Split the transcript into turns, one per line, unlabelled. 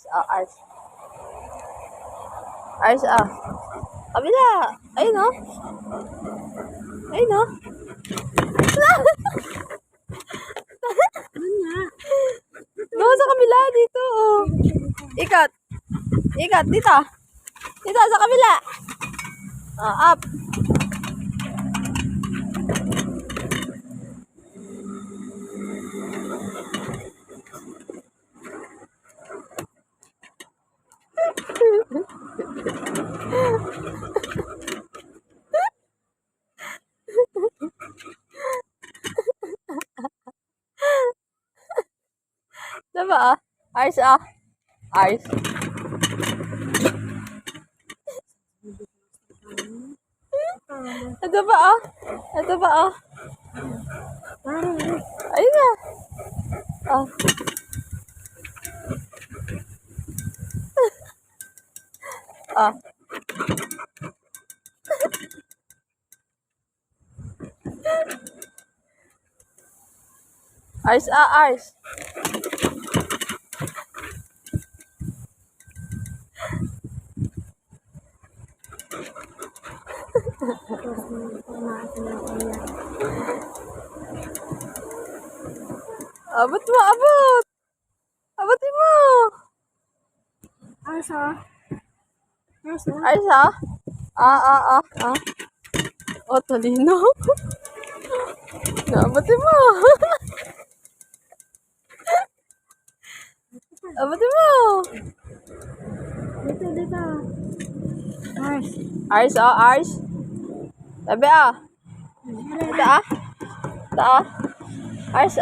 Ars. Ars, kabila. Ayun, oh. Ayun, oh. Doon sa kabila, dito, oh. Ikat. Ikat, dito. Dito, sa kabila. Up. Diba, Ars, Ars. Ito ba, Ito ba, Ayun na. Ars, Ars. Abot mo, abot. Abotin mo.
Ars,
Ars, O, talino. Abotin mo. Abotin mo.
Dito. Ars.
Ars, Ars. Sabi, Ito, Ito, Ars,